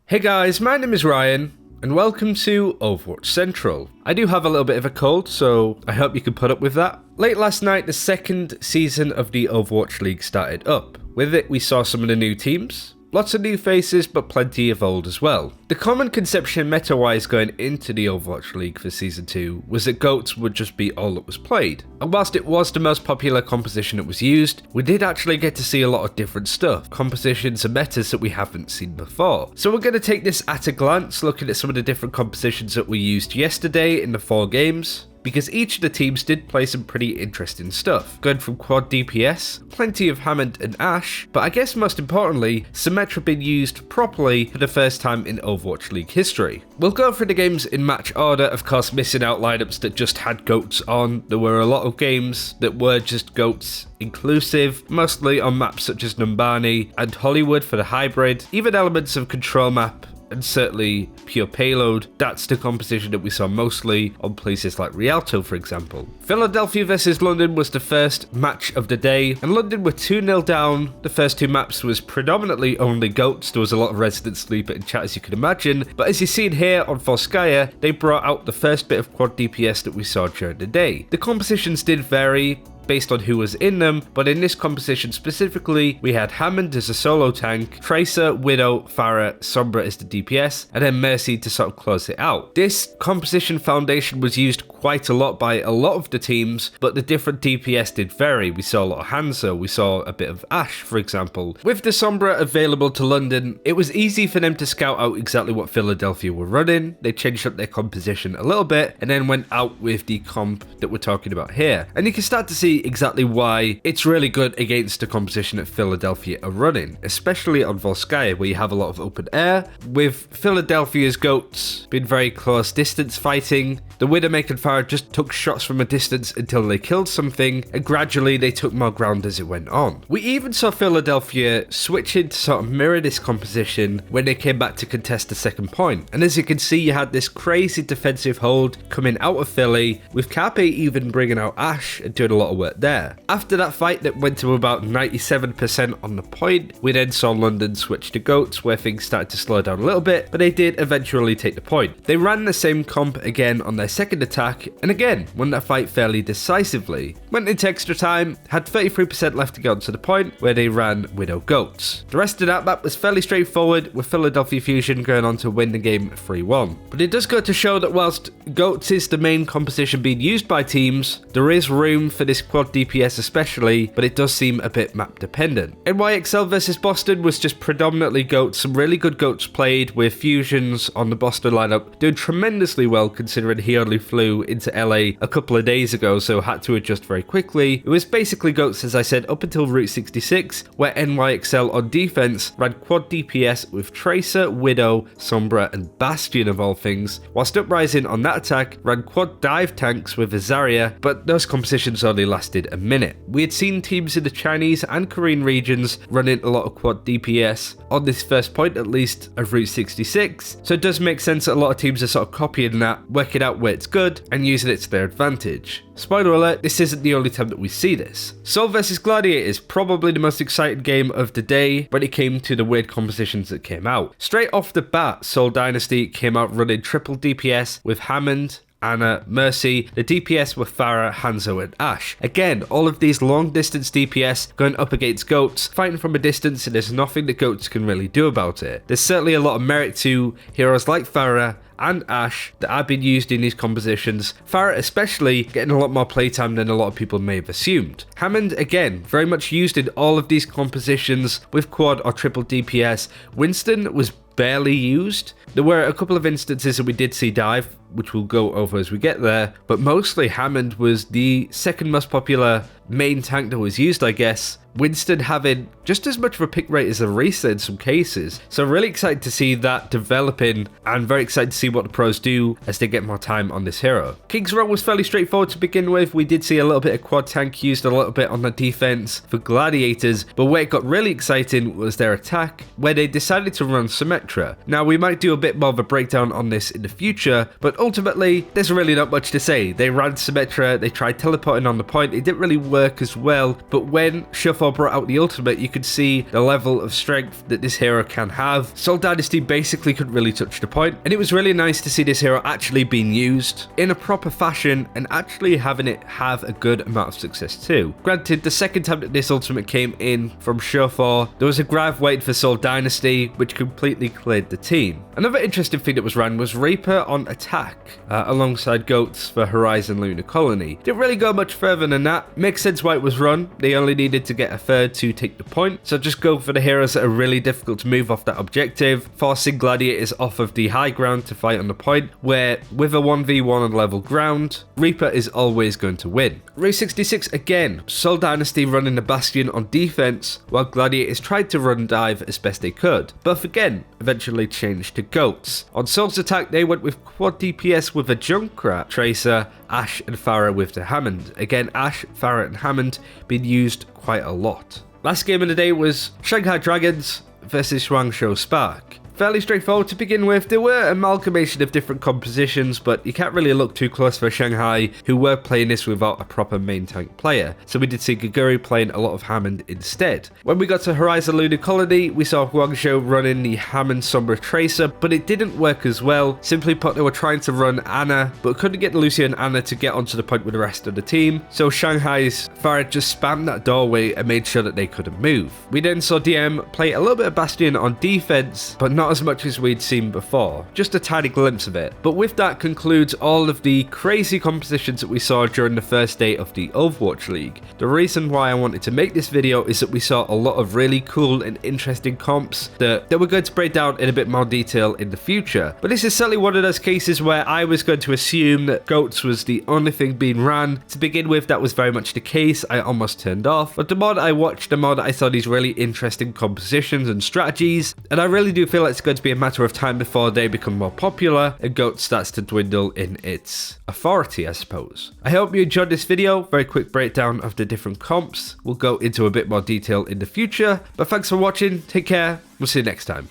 Hey guys, my name is Ryan, and welcome to Overwatch Central. I do have a little bit of a cold, so I hope you can put up with that. Late last night, the second season of the Overwatch League started up. With it, we saw some of the new teams. Lots of new faces, but plenty of old as well. The common conception meta-wise going into the Overwatch League for Season 2 was that GOATs would just be all that was played. And whilst it was the most popular composition that was used, we did actually get to see a lot of different stuff, compositions and metas that we haven't seen before. So we're going to take this at a glance, looking at some of the different compositions that we used yesterday in the 4 games. Because each of the teams did play some pretty interesting stuff, going from Quad DPS, plenty of Hammond and Ashe, but I guess most importantly, Symmetra being used properly for the first time in Overwatch League history. We'll go through the games in match order, of course missing out lineups that just had GOATs on. There were a lot of games that were just GOATs inclusive, mostly on maps such as Nirvana and Hollywood for the hybrid, even elements of control map, and certainly pure payload. That's the composition that we saw mostly on places like Rialto, for example. Philadelphia versus London was the first match of the day, and London were 2-0 down. The first 2 maps was predominantly only GOATs. There was a lot of resident sleeper in chat, as you can imagine, but as you see here on Volskaya, they brought out the first bit of Quad DPS that we saw during the day. The compositions did vary based on who was in them, but in this composition specifically, we had Hammond as a solo tank, Tracer, Widow, Pharah, Sombra as the DPS, and then Mercy to sort of close it out. This composition foundation was used quite a lot by a lot of the teams, but the different DPS did vary. We saw a lot of Hanzo, we saw a bit of Ashe, for example. With the Sombra available to London, it was easy for them to scout out exactly what Philadelphia were running. They changed up their composition a little bit, and then went out with the comp that we're talking about here. And you can start to see exactly why it's really good against the composition that Philadelphia are running, especially on Volskaya, where you have a lot of open air. With Philadelphia's GOATs being very close distance fighting, the Widowmaker and Pharah just took shots from a distance until they killed something, and gradually they took more ground as it went on. We even saw Philadelphia switching to sort of mirror this composition when they came back to contest the second point. And as you can see, you had this crazy defensive hold coming out of Philly, with Carpe even bringing out Ashe and doing a lot of work there. After that fight that went to about 97% on the point, we then saw London switch to GOATs, where things started to slow down a little bit, but they did eventually take the point. They ran the same comp again on their second attack, and again won that fight fairly decisively. Went into extra time, had 33% left to go onto the point, where they ran Widow GOATs. The rest of that map was fairly straightforward, with Philadelphia Fusion going on to win the game 3-1. But it does go to show that whilst GOATs is the main composition being used by teams, there is room for this Quad DPS especially, but it does seem a bit map dependent. NYXL versus Bastion was just predominantly GOATs, some really good GOATs played, with Fusions on the Bastion lineup doing tremendously well considering he only flew into LA a couple of days ago, so had to adjust very quickly. It was basically GOATs, as I said, up until Route 66, where NYXL on defense ran Quad DPS with Tracer, Widow, Sombra and Bastion of all things, whilst Uprising on that attack ran Quad dive tanks with Azaria, but those compositions only lasted a minute. We had seen teams in the Chinese and Korean regions running a lot of Quad DPS on this first point, at least, of Route 66, so it does make sense that a lot of teams are sort of copying that, working out where it's good and using it to their advantage. Spoiler alert, this isn't the only time that we see this. Seoul vs Gladiators, probably the most exciting game of the day when it came to the weird compositions that came out. Straight off the bat, Seoul Dynasty came out running triple DPS with Hammond, Anna, Mercy, the DPS with Pharah, Hanzo and Ashe. Again, all of these long distance DPS going up against GOATs, fighting from a distance, and there's nothing that GOATs can really do about it. There's certainly a lot of merit to heroes like Pharah and Ashe that have been used in these compositions, Pharah especially getting a lot more playtime than a lot of people may have assumed. Hammond, again, very much used in all of these compositions with quad or triple DPS. Winston was barely used. There were a couple of instances that we did see dive, which we'll go over as we get there, but mostly Hammond was the second most popular main tank that was used, I guess. Winston having just as much of a pick rate as Arisa in some cases. So really excited to see that developing, and very excited to see what the pros do as they get more time on this hero. King's Row was fairly straightforward to begin with. We did see a little bit of quad tank used a little bit on the defense for Gladiators, but where it got really exciting was their attack, where they decided to run Symmetra. Now we might do a bit more of a breakdown on this in the future, but ultimately there's really not much to say. They ran Symmetra, they tried teleporting on the point, it didn't really work work as well, but when Shuffle brought out the ultimate, you could see the level of strength that this hero can have. Soul Dynasty basically couldn't really touch the point, and it was really nice to see this hero actually being used in a proper fashion and actually having it have a good amount of success too. Granted, the second time that this ultimate came in from Shuffle, there was a grab waiting for Soul Dynasty, which completely cleared the team. Another interesting thing that was ran was Reaper on attack, alongside Goats for Horizon Lunar Colony. Didn't really go much further than that. Makes sense why it was run. They only needed to get a third to take the point, so just go for the heroes that are really difficult to move off that objective, forcing Gladiators off of the high ground to fight on the point, where with a 1v1 on level ground, Reaper is always going to win. Route 66 again, Soul Dynasty running the Bastion on defense, while Gladiators tried to run dive as best they could. Buff again eventually changed to Goats. On Soul's attack, they went with Quad DPS with a Junkrat, Tracer, Ashe and Pharah with the Hammond. Again, Ashe, Pharah and Hammond being used quite a lot. Last game of the day was Shanghai Dragons versus Guangzhou Spark. Fairly straightforward to begin with. There were amalgamation of different compositions, but you can't really look too close for Shanghai, who were playing this without a proper main tank player. So we did see Gaguri playing a lot of Hammond instead. When we got to Horizon Lunar Colony, we saw Guangzhou running the Hammond Sombra Tracer, but it didn't work as well. Simply put, they were trying to run Ana, but couldn't get Lucia and Ana to get onto the point with the rest of the team. So Shanghai's Farah just spammed that doorway and made sure that they couldn't move. We then saw DM play a little bit of Bastion on defense, but not as much as we'd seen before, just a tiny glimpse of it. But with that concludes all of the crazy compositions that we saw during the first day of the Overwatch League. The reason why I wanted to make this video is that we saw a lot of really cool and interesting comps that we're going to break down in a bit more detail in the future. But this is certainly one of those cases where I was going to assume that Goats was the only thing being ran. To begin with, that was very much the case. I almost turned off, but the more that I watched, the more that I saw these really interesting compositions and strategies, and I really do feel like it's going to be a matter of time before they become more popular and Goat starts to dwindle in its authority, I suppose. I hope you enjoyed this video. Very quick breakdown of the different comps. We'll go into a bit more detail in the future, but thanks for watching. Take care. We'll see you next time.